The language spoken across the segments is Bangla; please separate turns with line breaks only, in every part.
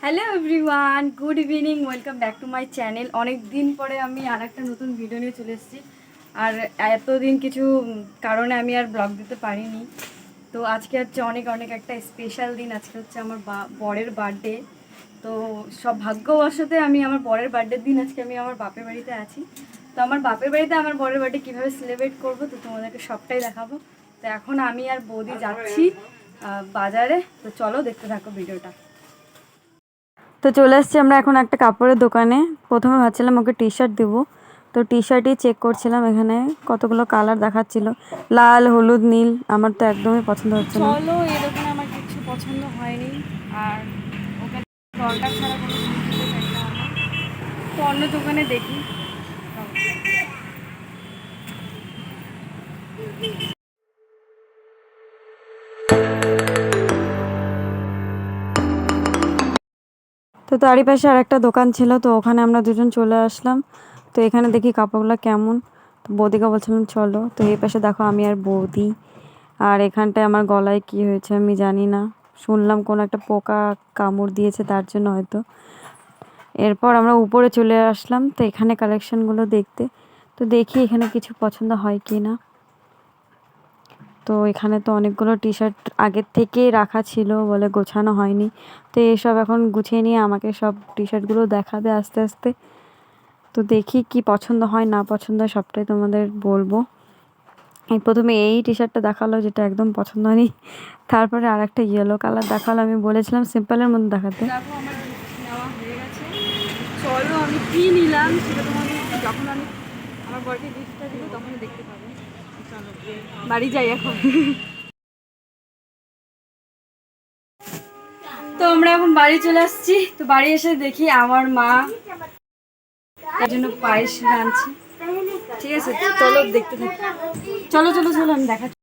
Hello everyone, good evening, welcome back to my channel. অনেক দিন পরে আমি আর একটা নতুন ভিডিও নিয়ে চলে এসেছি। আর এতদিন কিছু কারণে আমি আর ব্লগ দিতে পারিনি। তো আজকে হচ্ছে অনেক অনেক একটা স্পেশাল দিন। আজকে হচ্ছে আমার বরের বার্থডে। তো সব ভাগ্যবশতে আমি আমার বরের বার্থডের দিন আজকে আমি আমার বাপের বাড়িতে আছি। তো আমার বাপের বাড়িতে আমার বরের বার্থডে কীভাবে সেলিব্রেট করবো তো তোমাদেরকে সবটাই দেখাবো। তো এখন আমি আর বৌদি যাচ্ছি বাজারে। তো চলো দেখতে থাকো ভিডিওটা। তো চলে এসেছি আমরা এখন একটা কাপড়ের দোকানে। প্রথমে ভাবছিলাম ওকে টি শার্ট দেবো, তো টি শার্টই চেক করছিলাম। এখানে কতগুলো কালার দেখাচ্ছিল, লাল, হলুদ, নীল। আমার তো একদমই পছন্দ হচ্ছে না। চলো, এই দোকানে আমার কিছু পছন্দ হয়নি, আর ওকে দরকার ছাড়া কোনো জিনিস দিতে চাইলাম না। তো অন্য দোকানে দেখি। তো তারই পাশে আর একটা দোকান ছিল, তো ওখানে আমরা দুজন চলে আসলাম। তো এখানে দেখি কাপড়গুলো কেমন। তো বৌদিকে বলছিলাম চলো। তো এই পাশে দেখো আমি আর বৌদি। আর এখানটায় আমার গলায় কি হয়েছে আমি জানি না, শুনলাম কোনো একটা পোকা কামড় দিয়েছে, তার জন্য হয়তো। এরপর আমরা উপরে চলে আসলাম তো এখানে কালেকশনগুলো দেখতে। তো দেখি এখানে কিছু পছন্দ হয় কি না। তো এখানে তো অনেকগুলো টি শার্ট আগের থেকেই রাখা ছিল বলে গোছানো হয়নি। তো এইসব এখন গুছিয়ে নিয়ে আমাকে সব টি শার্টগুলো দেখাবে আস্তে আস্তে। তো দেখি কি পছন্দ হয় না পছন্দ হয় সবটাই তোমাদের বলবো। এই প্রথমে এই টি শার্টটা দেখালো, যেটা একদম পছন্দ হয়নি। তারপরে আর একটা ইয়েলো কালার দেখালো, আমি বলেছিলাম সিম্পলের মধ্যে দেখাতে। দেখো আমার গিফট নেওয়া হয়ে গেছে। চলো আমি কি নিলাম সেটা তোমাদের যখন আমি আমার বরকে গিফটটা দিব তখনই দেখতে পাবে। চলো বাড়ি যাই এখন। তো আমরা এখন বাড়ি চলে আসছি। তো বাড়ি এসে দেখি আমার মা তার জন্য পায়েস রাঁধছে। ঠিক আছে, চলো দেখতে থাকি। চলো চলো চলো আমি দেখাচ্ছি।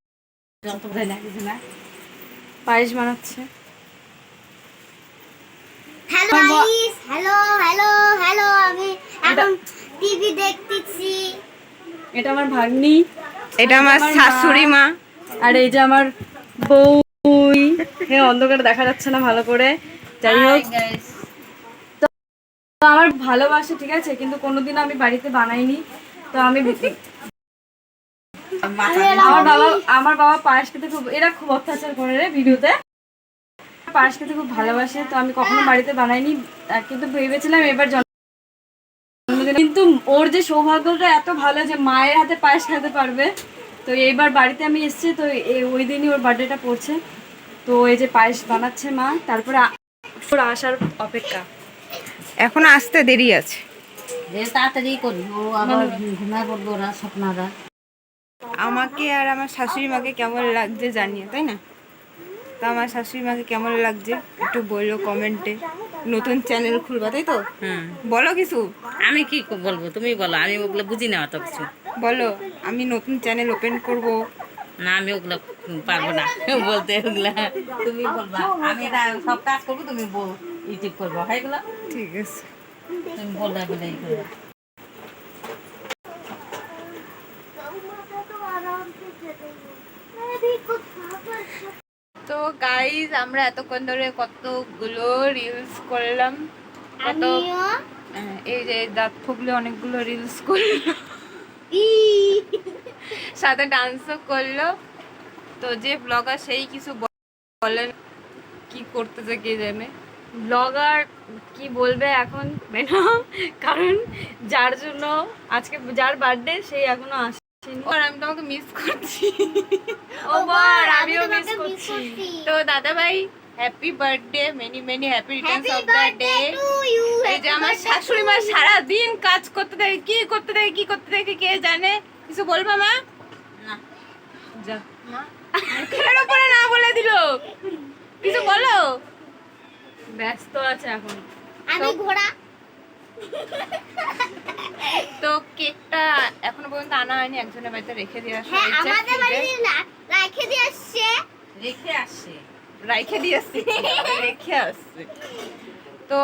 পায়েস বানাচ্ছে।
Hello guys, hello hello hello, আমি এখন টিভি দেখতেছি।
এটা আমার ভাগ্নি,
এটা আমার শাশুড়ি মা,
আর এই যে আমার বউই। হ্যাঁ, অন্ধকারে দেখা যাচ্ছে না ভালো করে। যাই হোক, তো আমার ভালোবাসে, ঠিক আছে, কিন্তু কোনোদিন আমি বাড়িতে বানাইনি। তো আমি আমার বাবা পায়েস খেতে খুব, এরা খুব অত্যাচার করে রে ভিডিওতে। পায়েস খেতে খুব ভালোবাসে, তো আমি কখনো বাড়িতে বানাইনি। কিন্তু ভেবেছিলাম এবার জন্মদিনে, কিন্তু ওর যে সৌভাগ্যটা এত ভালো যে মায়ের হাতে পায়েস খেতে পারবে। তো এইবার বাড়িতে আমি এসেছি, তো ওই দিনই ওর বার্থডেটা পড়ছে। তো এই যে পায়েস বানাচ্ছে মা, তারপরে ওর আসার অপেক্ষা।
এখন আসতে দেরি আছে।
তাড়াতাড়ি করি, ও আবার ঘুমায় পড়বো না স্বপ্নারা।
আমাকে আর আমার শাশুড়ি মাকে কেমন লাগছে জানিয়ে, তাই না? তো আমার শাশুড়ি মাকে কেমন লাগছে একটু বললো কমেন্টে। নতুন চ্যানেল খুলবা, তাই তো? বলো কিছু।
আমি কি বলবো, তুমি বলো। আমি ওগুলো বুঝি না অত কিছু।
বলো, আমি নতুন চ্যানেল ওপেন করব।
না, আমি ওগুলো পারবো না বলতে। ওগুলা তুমি বলবা, আমি এটা সব কাজ করবো, তুমি ইউটিউব করবো, এগুলো
ঠিক আছে,
তুমি বললে বলে ই করবো।
তো গাইজ আমরা এতক্ষণ ধরে কতগুলো রিলস করলাম, কত এই যে দাঁত ফুগলে অনেকগুলো রিলস করলো, সাথে ডান্সও করলো। তো যে ব্লগার সেই কিছু বলেন, কি করতেছে কে জানে।
ব্লগার কি বলবে এখন না, কারণ যার জন্য আজকে যার বার্থডে সেই এখনো আসেনি।
আর আমি তোমাকে মিস করছি।
ও বার, আমিও মিস করছি।
তো দাদা ভাই, happy birthday, many many happy Returns of the day. এই যে আমার শাশুড়ি মা সারা দিন কাজ করতে থাকে, কি করতে থাকে কি করতে থাকে কে জানে। কিছু বলবা মা?
না,
যা
মা মুখের উপরে না বলে দিল, কিছু বলো।
ব্যস্ত আছে এখন।
আমি ঘোড়া।
তো কেকটা এখনো পর্যন্ত আনা হয়নি, একজনের বাড়িতে রেখে দিয়ে আসা
হ্যাঁ,
হয়েছে,
আমাদের বাড়িতে রাখে দিয়ে আসছে।
রেখে আসছে।
রেখে দিয়ে আসছে, রেখে আসছে। তো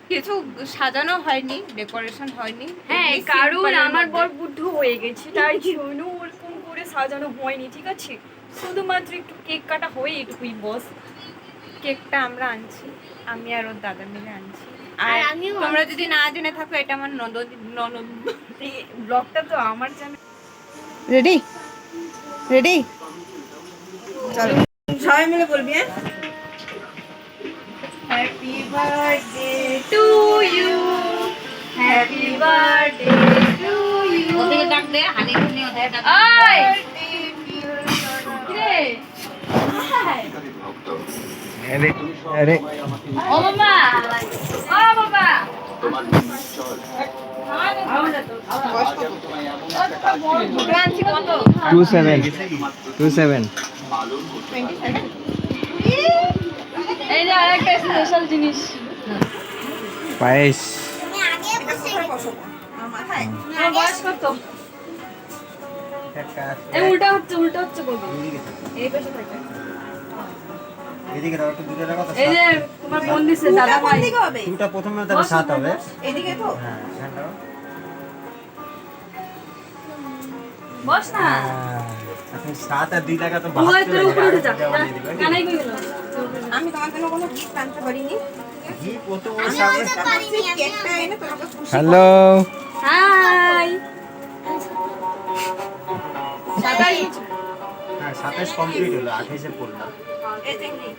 কিছু সাজানো হয়নি, ডেকোরেশন হয়নি।
হ্যাঁ,
এমনি
কারণ
simple এর
আমার
মধ্যে।
বর বুদ্ধ হয়ে গেছে, তাই জন্য ওরকম করে সাজানো হয়নি, ঠিক আছে। শুধুমাত্র একটু কেক কাটা হয়, এটুকুই বস।
কেকটা আমরা আনছি, আমি আর ওর দাদা মিলে আনছি।
আর
আর
আমিও
তোমরা যদি না জেনে থাকো, এটা আমার ননদ। এই ব্লগটা তো আমার চ্যানেল। রেডি রেডি, চলো সবাই মিলে বলবি। হ্যাঁ, happy birthday to you, happy birthday to you.
ওদেরকে ডাক দে, হানি খুনি ওদের ডাক দে।
अरे
ও বাবা, ও বাবা,
আনছি কত?
27
এই যে আরেকটা স্পেশাল জিনিস,
পায়েস
তুমি আগে বসে
তোমার বয়স কত? এই উল্টা হচ্ছে বলবো। এই পাশে থাকে।
এদিকে দাও, একটু দূরে রাখো তো।
এই যে তোমার বোন দিছে দাদা ভাই।
দিকে হবে,
দুটা প্রথমে তাহলে 7 হবে।
এদিকে তো।
হ্যাঁ, এখানটা।
বস না।
এখন 7 আর 2 টাকা তো
ওই
72
তোর উপরে উঠে যা।
বানিয়ে দিবে।
কানাই কই গেল?
আমি তোমার জন্য কোনো গিফট আনতে পারিনি।
ঘি কত বড়
আমি
সামনে।
বলতে পারিনি আমি
কেকটা এনে তোমাকে খুশি
হ্যালো
হাই।
হ্যাঁ 27 কমপ্লিট হলো, 28 এ পড়লাম।
এই চিংড়ি।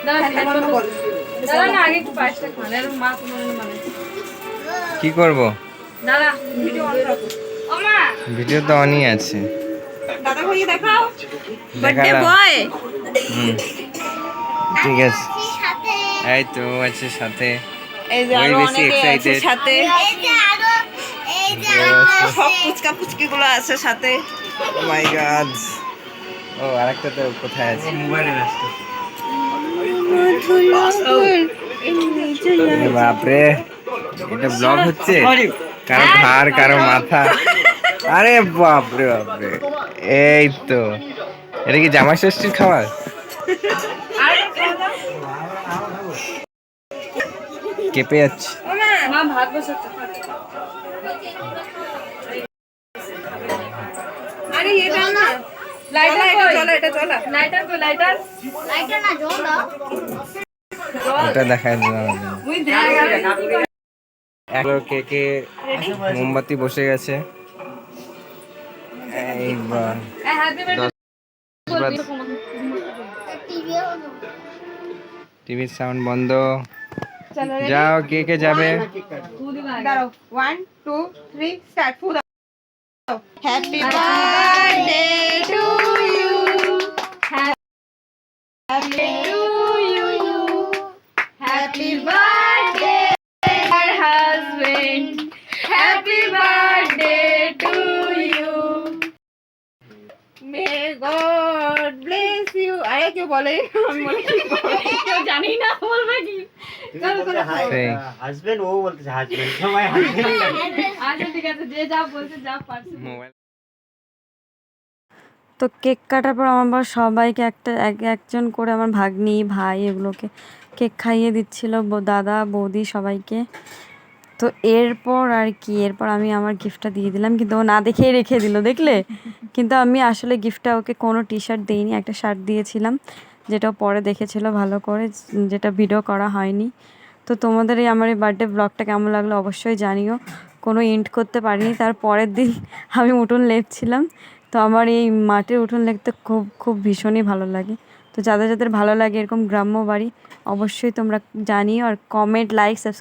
দাদা না আগে একটু পায়েসটা খান, এর মা কোনো মানে।
কি করব?
দাদা
ভিডিও অন রাখো।
ও মা
ভিডিও তো অনই আছে।
দাদা ভাইকে দেখাও, বার্থডে
দেখালাম।
বয়।
হুম, ঠিক আছে।
সাথে
এই তো আছে সাথে।
এই যে
ওই
আরো
বেশি
অনেকে আছে
excited।
সাথে,
এই যে আরেকটা
সব
আছে।
পুচকা পুচকি গুলো আছে সাথে।
ও মাই গড। ও আরেকটা তো কোথায় আছে? মোবাইলে ব্যস্ত। বাপ রে, এটা ব্লগ হচ্ছে? কারো ঘাড়, কারো মাথা। আরে বাপ রে বাপ রে, এই তো। এটা কি জামাই ষষ্ঠীর খাবার? কেঁপে যাচ্ছে।
মা ভাত বসাচ্ছে।
আরে এটা না,
লাইটার
এটা
কই?
চলো, এটা চলো।
লাইটার কই? লাইটার
লাইটার না জল দাও।
ওটা দেখায় দিলাম।
ওই দেখ।
এখন কেকে মোমবাতি বসে গেছে। এইবার
হ্যাপি বার্থডে।
টিভিও
টিভির সাউন্ড বন্ধ। যাও, কে কে যাবে?
দাঁড়াও, 1 2 3 স্টার্ট। ফু দাও। Happy birthday to you, happy to you, happy birthday dear husband, happy birthday to you, may God bless you. আরে কেউ বলে, আমি বলে কেউ জানি না বলবে কি।
সেই
হাজবেন্ড, ও বলতেছে হাজবেন্ড, সবাই হাজবেন্ড।
আচ্ছা ঠিক আছে, যে যা বলছে যা পারছে।
মোবাইল।
তো কেক কাটার পর আমার বাবা সবাইকে একজন করে আমার ভাগ্নি ভাই এগুলোকে কেক খাইয়ে দিচ্ছিল, দাদা বৌদি সবাইকে। তো এরপর আর কি, এরপর আমি আমার গিফটটা দিয়ে দিলাম, কিন্তু ও না দেখেই রেখে দিল, দেখলে? কিন্তু আমি আসলে গিফটটা ওকে কোনো টি শার্ট দিইনি, একটা শার্ট দিয়েছিলাম, যেটা ও পরে দেখেছিল ভালো করে, যেটা ভিডিও করা হয়নি। তো তোমাদের এই আমার এই বার্থডে ব্লগটা কেমন লাগলো অবশ্যই জানিও। কোনো এন্ড করতে পারিনি, তার পরের দিন আমি উঠোন লেপছিলাম। তো আমার এই মাটির উঠোন লেপতে খুব খুব ভীষণই ভালো লাগে। তো যাদের যাদের ভালো লাগে এরকম গ্রাম্য বাড়ি, অবশ্যই তোমরা জানিও, আর কমেন্ট লাইক সাবস্ক্রাইব